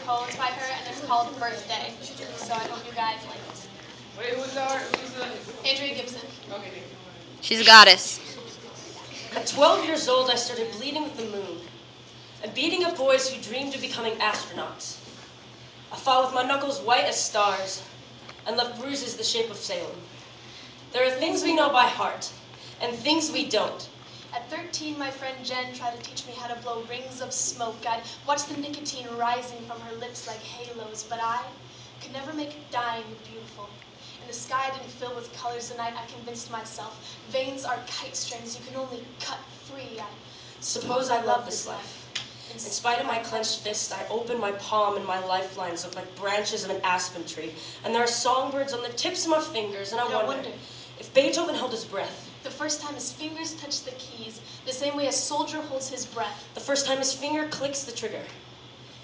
proposed by her, and it's called Birthday. So I hope you guys like it. Wait, who's the... Andrea Gibson. Okay, thank you. She's a goddess. At 12 years old, I started bleeding with the moon and beating up boys who dreamed of becoming astronauts. I fought with my knuckles white as stars and left bruises the shape of Salem. There are things we know by heart and things we don't. At 13, my friend Jen tried to teach me how to blow rings of smoke. I'd watch the nicotine rising from her lips like halos, but I could never make dying beautiful. And the sky didn't fill with colors tonight, I convinced myself. Veins are kite strings, you can only cut free. I Suppose I love this life. In spite of my clenched fist, I open my palm and my lifelines look like branches of an aspen tree. And there are songbirds on the tips of my fingers, and I wonder if Beethoven held his breath. The first time his fingers touch the keys, the same way a soldier holds his breath. The first time his finger clicks the trigger.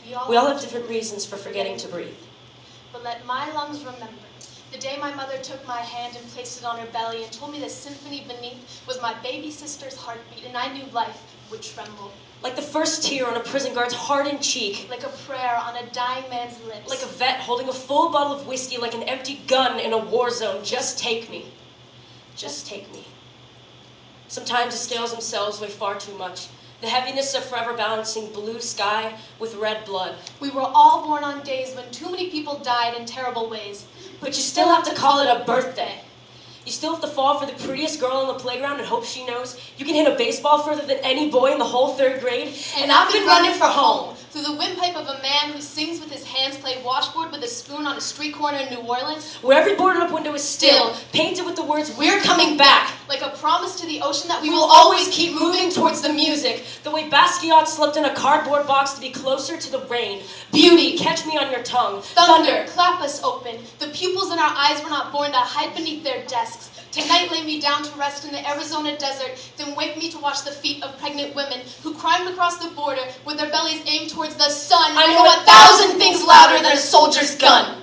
We all have different reasons for forgetting to breathe. But let my lungs remember the day my mother took my hand and placed it on her belly and told me the symphony beneath was my baby sister's heartbeat, and I knew life would tremble. Like the first tear on a prison guard's hardened cheek. Like a prayer on a dying man's lips. Like a vet holding a full bottle of whiskey like an empty gun in a war zone. Just take me. Just take me. Sometimes the scales themselves weigh far too much. The heaviness of forever balancing blue sky with red blood. We were all born on days when too many people died in terrible ways. But you still have to call it a birthday. You still have to fall for the prettiest girl on the playground and hope she knows you can hit a baseball further than any boy in the whole third grade. And I've been running for home through the windpipe of a man who sings with his hands, play washboard with a spoon on a street corner in New Orleans. Where every boarded up window is still painted with the words, "We're coming back." Like a promise to the ocean that We will always keep moving towards the music. The way Basquiat slept in a cardboard box to be closer to the rain. Beauty, catch me on your tongue. Thunder, clap us open. The pupils in our eyes were not born to hide beneath their desks. Tonight lay me down to rest in the Arizona desert, then wake me to watch the feet of pregnant women who climbed across the border with their bellies aimed towards the sun. I know 1,000 things louder than a soldier's gun.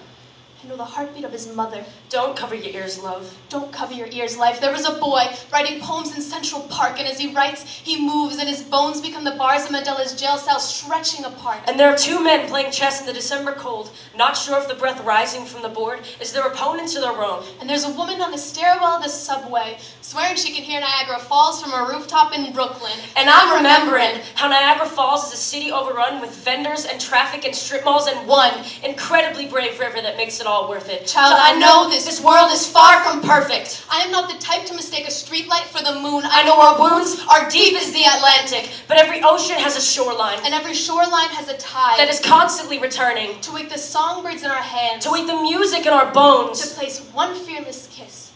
I know the heartbeat of his mother. Don't cover your ears, love. Don't cover your ears, life. There was a boy writing poems in Central Park, and as he writes, he moves, and his bones become the bars of Mandela's jail cell stretching apart. And there are two men playing chess in the December cold, not sure if the breath rising from the board is their opponent's or their own. And there's a woman on the stairwell of the subway, swearing she can hear Niagara Falls from a rooftop in Brooklyn. And I'm remembering how Niagara Falls is a city overrun with vendors and traffic and strip malls and one incredibly brave river that makes it all worth it. Child, I know this world is far from perfect. I am not the type to mistake a streetlight for the moon. I know our wounds are deep as the Atlantic, but every ocean has a shoreline. And every shoreline has a tide that is constantly returning. To wake the songbirds in our hands. To wake the music in our bones. To place one fearless kiss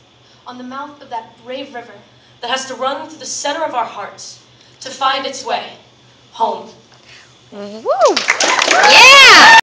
on the mouth of that brave river. That has to run through the center of our hearts to find its way home. Woo! Yeah!